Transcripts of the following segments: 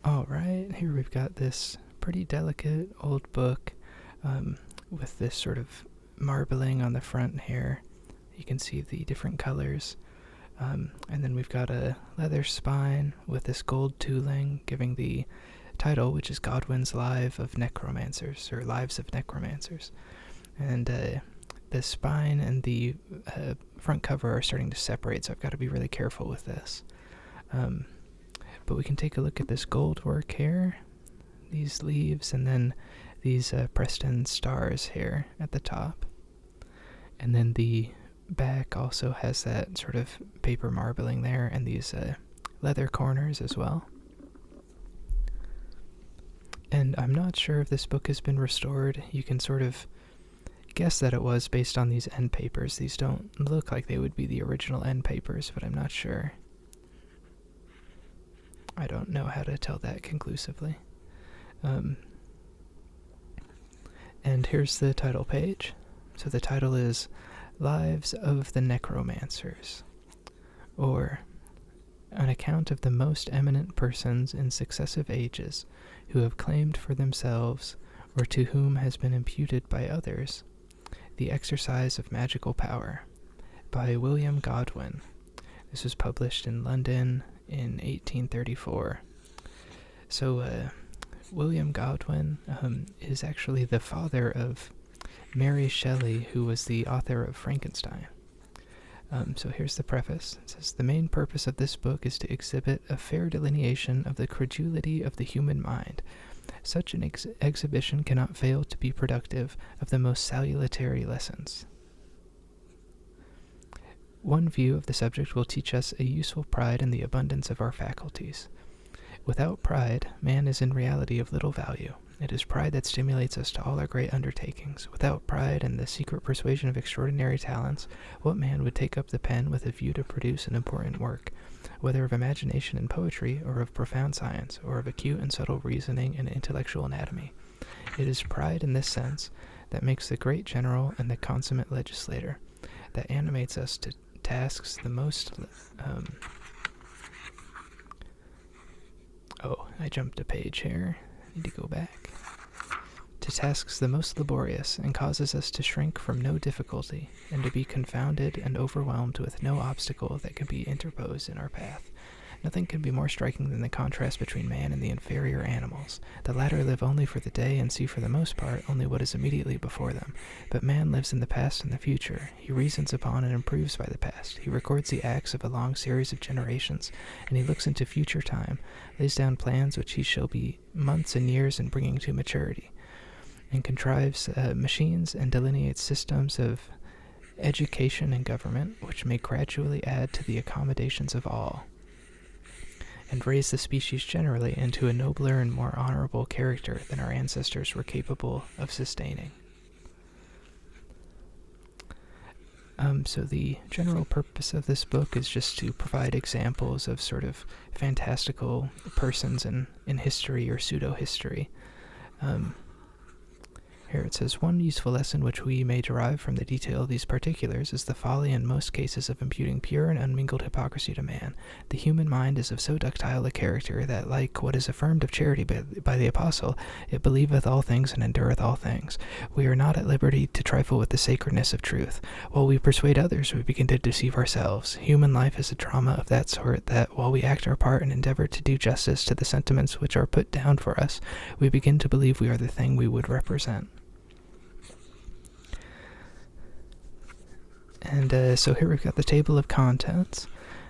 Alright, here we've got this pretty delicate old book with this sort of marbling on the front here. You can see the different colors. And then we've got a leather spine with this gold tooling giving the title, which is Godwin's Lives of Necromancers. And the spine and the front cover are starting to separate, so I've got to be really careful with this. But we can take a look at this gold work here, these leaves, and then these Preston stars here at the top. And then the back also has that sort of paper marbling there, and these leather corners as well. And I'm not sure if this book has been restored. You can sort of guess that it was based on these end papers. These don't look like they would be the original end papers, but I'm not sure. I don't know how to tell that conclusively. And here's the title page. So the title is Lives of the Necromancers, or an account of the most eminent persons in successive ages who have claimed for themselves, or to whom has been imputed by others, the exercise of magical power, by William Godwin. This was published in London in 1834. So William Godwin is actually the father of Mary Shelley, who was the author of Frankenstein. So here's the preface. It says, "The main purpose of this book is to exhibit a fair delineation of the credulity of the human mind. Such an exhibition cannot fail to be productive of the most salutary lessons. One view of the subject will teach us a useful pride in the abundance of our faculties. Without pride, man is in reality of little value. It is pride that stimulates us to all our great undertakings. Without pride and the secret persuasion of extraordinary talents, what man would take up the pen with a view to produce an important work, whether of imagination and poetry, or of profound science, or of acute and subtle reasoning and intellectual anatomy? It is pride in this sense that makes the great general and the consummate legislator, that animates us to tasks the most I jumped a page here. Need to go back. To tasks the most laborious, and causes us to shrink from no difficulty, and to be confounded and overwhelmed with no obstacle that can be interposed in our path. Nothing can be more striking than the contrast between man and the inferior animals. The latter live only for the day and see for the most part only what is immediately before them. But man lives in the past and the future. He reasons upon and improves by the past. He records the acts of a long series of generations, and he looks into future time, lays down plans which he shall be months and years in bringing to maturity, and contrives machines and delineates systems of education and government which may gradually add to the accommodations of all, and raise the species generally into a nobler and more honorable character than our ancestors were capable of sustaining." So the general purpose of this book is just to provide examples of sort of fantastical persons in history or pseudo-history. Here it says, "One useful lesson which we may derive from the detail of these particulars is the folly in most cases of imputing pure and unmingled hypocrisy to man. The human mind is of so ductile a character that, like what is affirmed of charity by the apostle, it believeth all things and endureth all things. We are not at liberty to trifle with the sacredness of truth. While we persuade others, we begin to deceive ourselves. Human life is a drama of that sort that, while we act our part and endeavor to do justice to the sentiments which are put down for us, we begin to believe we are the thing we would represent." And so here we've got the table of contents.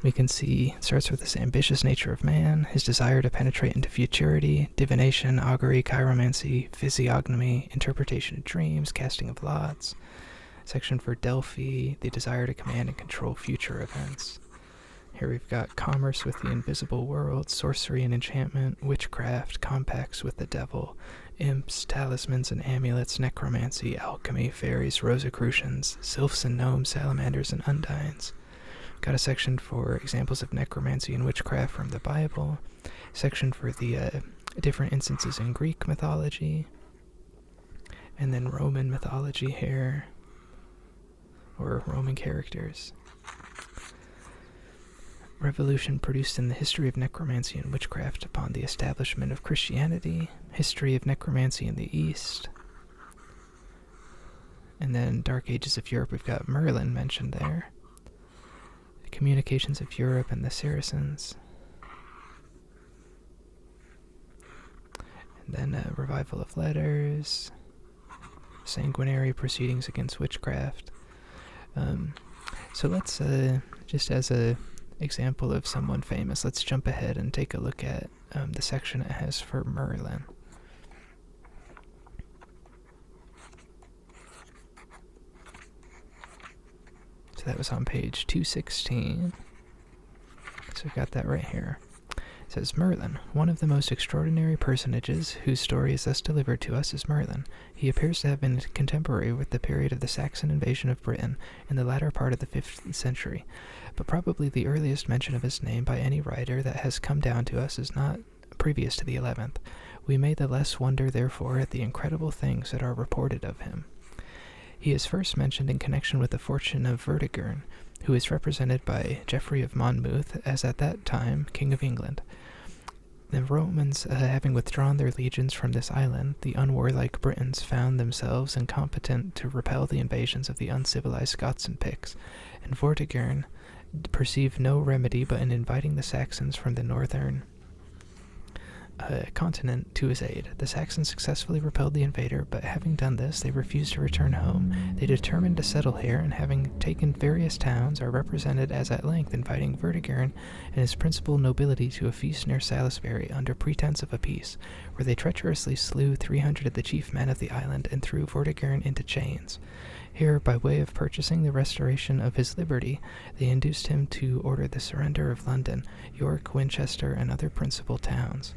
We can see it starts with this ambitious nature of man, his desire to penetrate into futurity, divination, augury, chiromancy, physiognomy, interpretation of dreams, casting of lots. Section for Delphi, the desire to command and control future events. Here we've got commerce with the invisible world, sorcery and enchantment, witchcraft, compacts with the devil, imps, talismans and amulets, necromancy, alchemy, fairies, Rosicrucians, sylphs and gnomes, salamanders and undines. Got a section for examples of necromancy and witchcraft from the Bible. Section for the different instances in Greek mythology. And then Roman mythology here, or Roman characters. revolution produced in the history of necromancy and witchcraft upon the establishment of Christianity, history of necromancy in the East, and then Dark Ages of Europe, we've got Merlin mentioned there, communications of Europe and the Saracens, and then revival of letters, sanguinary proceedings against witchcraft. So let's, just as a example of someone famous, let's jump ahead and take a look at the section it has for Merlin. So that was on page 216. So we've got that right here. It says, Merlin, one of the most extraordinary personages whose story is thus delivered to us is Merlin. He appears to have been contemporary with the period of the Saxon invasion of Britain in the latter part of the 5th century, but probably the earliest mention of his name by any writer that has come down to us is not previous to the 11th. We may the less wonder, therefore, at the incredible things that are reported of him. He is first mentioned in connection with the fortune of Vortigern, who is represented by Geoffrey of Monmouth as at that time King of England. The Romans, having withdrawn their legions from this island, the unwarlike Britons found themselves incompetent to repel the invasions of the uncivilized Scots and Picts, and Vortigern perceived no remedy but in inviting the Saxons from the northern continent to his aid. The Saxons successfully repelled the invader, but having done this, they refused to return home. They determined to settle here, and having taken various towns, are represented as at length inviting Vortigern and his principal nobility to a feast near Salisbury under pretense of a peace, where they treacherously slew 300 of the chief men of the island and threw Vortigern into chains. Here, by way of purchasing the restoration of his liberty, they induced him to order the surrender of London, York, Winchester, and other principal towns.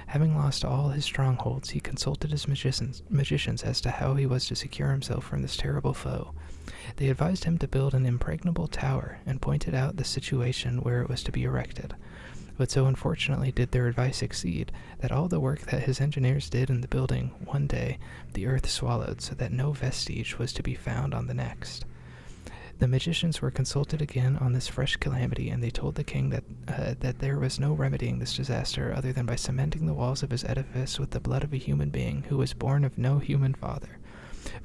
Having lost all his strongholds, he consulted his magicians as to how he was to secure himself from this terrible foe. They advised him to build an impregnable tower, and pointed out the situation where it was to be erected. But so unfortunately did their advice succeed, that all the work that his engineers did in the building one day the earth swallowed, so that no vestige was to be found on the next. The magicians were consulted again on this fresh calamity, and they told the king that there was no remedying this disaster other than by cementing the walls of his edifice with the blood of a human being who was born of no human father.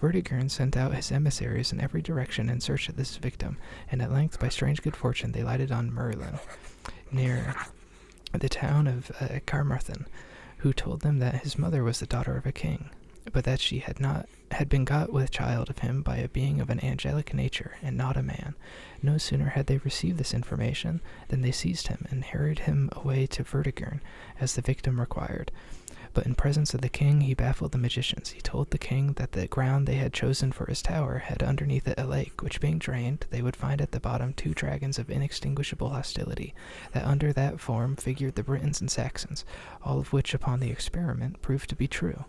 Vortigern sent out his emissaries in every direction in search of this victim, and at length, by strange good fortune, they lighted on Merlin, near the town of Carmarthen, who told them that his mother was the daughter of a king, but that she had been got with child of him by a being of an angelic nature, and not a man. No sooner had they received this information than they seized him and hurried him away to Vortigern, as the victim required. But in presence of the king he baffled the magicians. He told the king that the ground they had chosen for his tower had underneath it a lake, which being drained, they would find at the bottom 2 dragons of inextinguishable hostility, that under that form figured the Britons and Saxons, all of which upon the experiment proved to be true.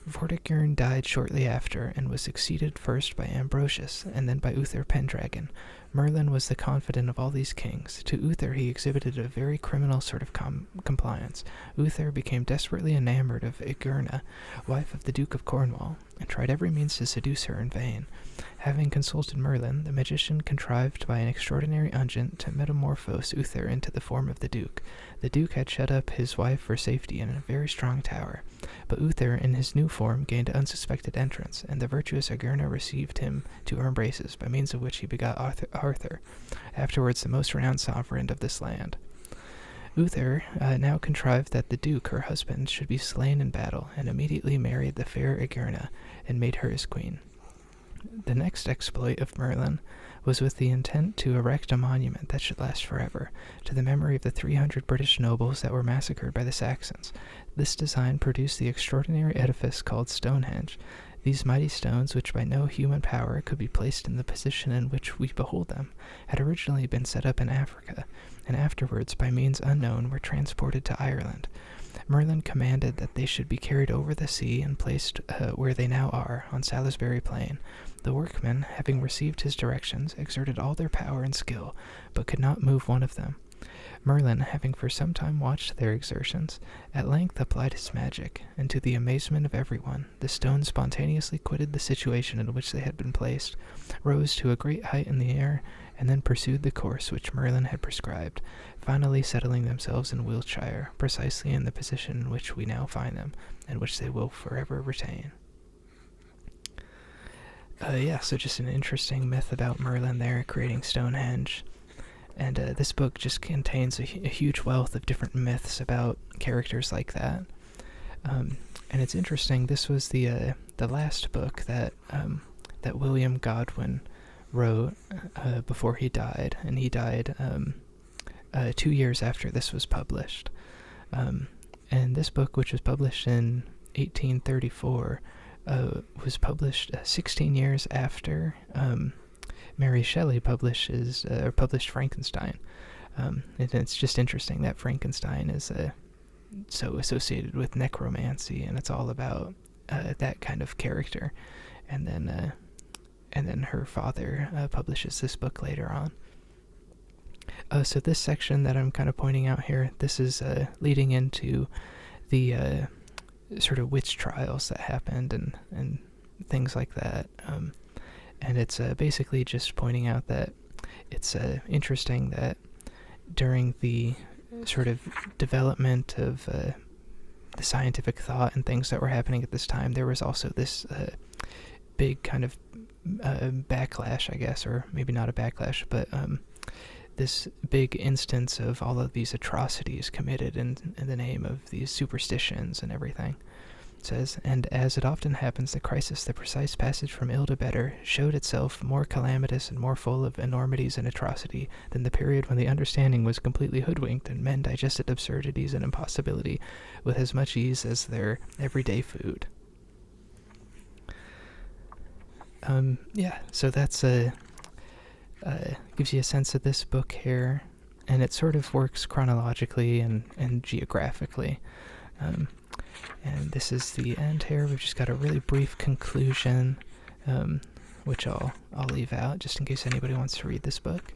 Vortigern died shortly after, and was succeeded first by Ambrosius, and then by Uther Pendragon. Merlin was the confidant of all these kings. To Uther he exhibited a very criminal sort of compliance. Uther became desperately enamored of Igerna, wife of the Duke of Cornwall, and tried every means to seduce her in vain. Having consulted Merlin, the magician contrived by an extraordinary unguent to metamorphose Uther into the form of the Duke. The Duke had shut up his wife for safety in a very strong tower, but Uther in his new form gained unsuspected entrance, and the virtuous Igerna received him to her embraces, by means of which he begot Arthur, afterwards the most renowned sovereign of this land. Uther now contrived that the Duke, her husband, should be slain in battle, and immediately married the fair Igerna, and made her his queen. The next exploit of Merlin was with the intent to erect a monument that should last forever, to the memory of the 300 British nobles that were massacred by the Saxons. This design produced the extraordinary edifice called Stonehenge. These mighty stones, which by no human power could be placed in the position in which we behold them, had originally been set up in Africa, and afterwards, by means unknown, were transported to Ireland. Merlin commanded that they should be carried over the sea and placed where they now are, on Salisbury Plain. The workmen, having received his directions, exerted all their power and skill, but could not move one of them. Merlin, having for some time watched their exertions, at length applied his magic, and to the amazement of everyone, the stone spontaneously quitted the situation in which they had been placed, rose to a great height in the air, and then pursued the course which Merlin had prescribed, finally settling themselves in Wiltshire, precisely in the position in which we now find them, and which they will forever retain. So just an interesting myth about Merlin there, creating Stonehenge. And this book just contains a huge wealth of different myths about characters like that. And it's interesting, this was the last book that William Godwin wrote before he died, and he died 2 years after this was published. And this book, which was published in 1834, was published 16 years after Mary Shelley published Frankenstein. And it's just interesting that Frankenstein is so associated with necromancy, and it's all about that kind of character. And then her father publishes this book later on. So this section that I'm kind of pointing out here, this is leading into the sort of witch trials that happened and things like that. And it's basically just pointing out that it's interesting that during the sort of development of the scientific thought and things that were happening at this time, there was also this big kind of backlash, I guess, or maybe not a backlash, but this big instance of all of these atrocities committed in the name of these superstitions and everything. It says, and as it often happens, the crisis, the precise passage from ill to better, showed itself more calamitous and more full of enormities and atrocity than the period when the understanding was completely hoodwinked and men digested absurdities and impossibility with as much ease as their everyday food. So that's gives you a sense of this book here, and it sort of works chronologically and geographically. And this is the end here. We've just got a really brief conclusion, which I'll leave out just in case anybody wants to read this book.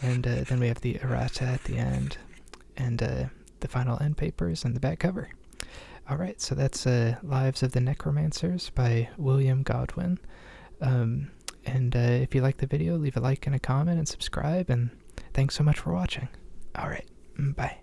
And then we have the errata at the end, and the final end papers and the back cover. Alright, so that's Lives of the Necromancers by William Godwin. And if you like the video, leave a like and a comment and subscribe, and thanks so much for watching. Alright, bye.